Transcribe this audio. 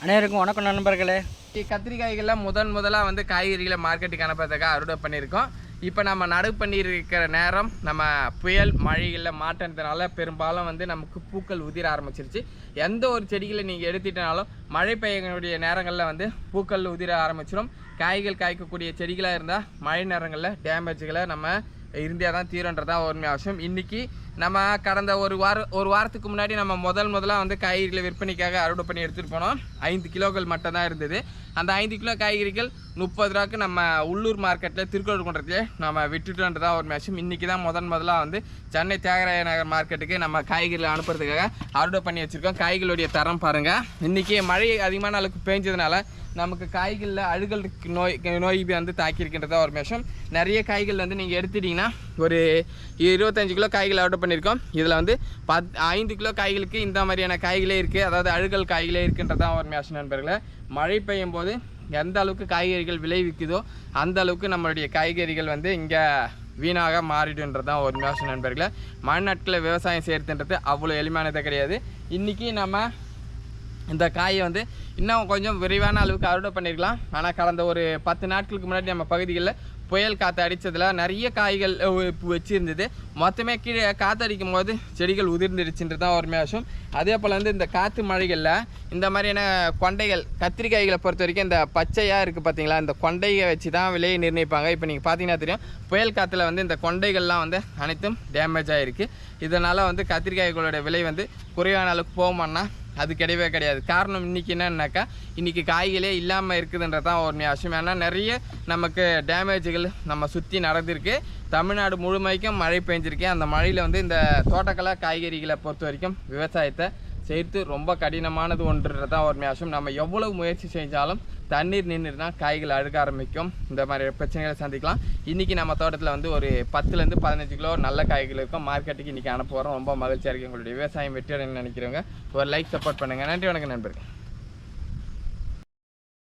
அனைவருக்கும் வணக்கம் நண்பர்களே. கத்திரிக்காய்கள்லாம் முதலாக வந்து காய்கறிகளை மார்க்கெட்டுக்கு அனுப்புறதுக்காக அறுவடை பண்ணியிருக்கோம். இப்போ நம்ம நடவு பண்ணியிருக்கிற நேரம் நம்ம புயல் மழைகளில் மாற்றத்தினால பெரும்பாலும் வந்து நமக்கு பூக்கள் உதிர ஆரம்பிச்சிருச்சு. எந்த ஒரு செடிகளை நீங்கள் எடுத்துட்டனாலும் மழை பெய்யக்கூடிய நேரங்களில் வந்து பூக்கள் உதிர ஆரம்பிச்சிடும். காய்கள் காய்க்கக்கூடிய செடிகளாக இருந்தால் மழை நேரங்களில் டேமேஜ்களை நம்ம இருந்தே தான் தீரன்றதான் உண்மை அவசியம். இன்றைக்கி நம்ம கடந்த ஒரு வாரத்துக்கு முன்னாடி நம்ம முதலாக வந்து காய்கறிகளை விற்பனைக்காக அறுவடை பண்ணி எடுத்துகிட்டு போனோம். 5 கிலோக்கள் மட்டும் தான் இருந்தது. அந்த 5 கிலோ காய்கறிகள் 30 ரூபாய்க்கு நம்ம உள்ளூர் மார்க்கெட்டில் திருக்கோவில்குன்றத்துலேயே நம்ம விட்டுட்டோன்றதான் ஒரு விஷயம். இன்றைக்கி தான் முதலாக வந்து சென்னை தியாகராய நகர் மார்க்கெட்டுக்கு நம்ம காய்கறிகளை அனுப்புறதுக்காக அறுவடை பண்ணி வச்சுருக்கோம். காய்களுடைய தரம் பாருங்கள். இன்றைக்கி மழை அதிகமான அளவுக்கு பெஞ்சதுனால நமக்கு காய்களில் அழுகல் நோய் வந்து தாக்கியிருக்கின்றதா ஒரு விஷயம். நிறைய காய்கள் வந்து நீங்கள் எடுத்துட்டிங்கன்னா ஒரு 25 கிலோ காய்கள் அறுவடை பண்ணியிருக்கோம். இதில் வந்து 5 கிலோ காய்களுக்கு இந்த மாதிரியான காய்களே இருக்குது, அதாவது அழுகல் காய்களே இருக்குன்றதான் ஒரு விஷயம் நண்பர்களே. மழை பெய்யும் போது எந்த அளவுக்கு காய்கறிகள் விளைவிக்குதோ அந்த அளவுக்கு நம்மளுடைய காய்கறிகள் வந்து இங்கே வீணாக மாறிடுன்றதான் ஒரு விஷயம் நண்பர்களே. மழை நாட்களில் விவசாயம் செய்கிறதுன்றது அவ்வளோ எளிமையானது கிடையாது. இன்றைக்கி நம்ம இந்த காயை வந்து இன்னும் கொஞ்சம் விரைவான அளவுக்கு அறுவடை பண்ணியிருக்கலாம். ஆனால் கடந்த ஒரு 10 நாட்களுக்கு முன்னாடி நம்ம பகுதிகளில் புயல் காற்று அடித்ததில் நிறைய காய்கள் வச்சுருந்தது. மொத்தமே கீழே காற்று அடிக்கும் போது செடிகள் உதிர்ந்துடுச்சுன்றது தான் ஒரு விஷயம். அதே போல் வந்து இந்த காற்று மழைகளில் இந்த மாதிரியான கொண்டைகள் கத்திரிக்காய்களை பொறுத்த வரைக்கும் இந்த பச்சையாக இருக்குது பார்த்தீங்களா, இந்த கொண்டையை வச்சு தான் விலையை நிர்ணயிப்பாங்க. இப்போ நீங்கள் பார்த்தீங்கன்னா தெரியும், புயல் காற்றுல வந்து இந்த கொண்டைகள்லாம் வந்து அனைத்தும் டேமேஜ் ஆகிருக்கு. இதனால் வந்து கத்திரிக்காய்களோட விலை வந்து குறைவான அளவுக்கு போகுமான்னா அது கிடையவே கிடையாது. காரணம் இன்றைக்கி என்னன்னாக்கா, இன்றைக்கி காய்களே இல்லாமல் இருக்குதுன்றதான் ஒரு விஷயம். ஏன்னா நிறைய நமக்கு டேமேஜுகள் நம்ம சுற்றி நடந்திருக்கு. தமிழ்நாடு முழுமைக்கும் மழை பெஞ்சிருக்கு. அந்த மழையில் வந்து இந்த தோட்டக்கலை காய்கறிகளை பொறுத்த வரைக்கும் விவசாயத்தை செய்து ரொம்ப கடினமானது ஒன்றுன்றதான் ஒரு விஷயம். நம்ம எவ்வளவு முயற்சி செஞ்சாலும் தண்ணீர் நின்றுனா காய்கள் அழுக ஆரம்பிக்கும். இந்த மாதிரி பிரச்சனைகளை சந்திக்கலாம். இன்றைக்கி நம்ம தோட்டத்தில் வந்து ஒரு 10லேருந்து 15 கிலோ நல்ல காய்கள் இருக்கும். மார்க்கெட்டுக்கு இன்றைக்கி அனுப்ப போகிறோம். ரொம்ப மகிழ்ச்சியாக இருக்குது. உங்களுடைய விவசாயம் வெற்றியடைன்னு நினைக்கிறவங்க ஒரு லைக் சப்போர்ட் பண்ணுங்கள். நன்றி, வணக்கம் நண்பர்கள்.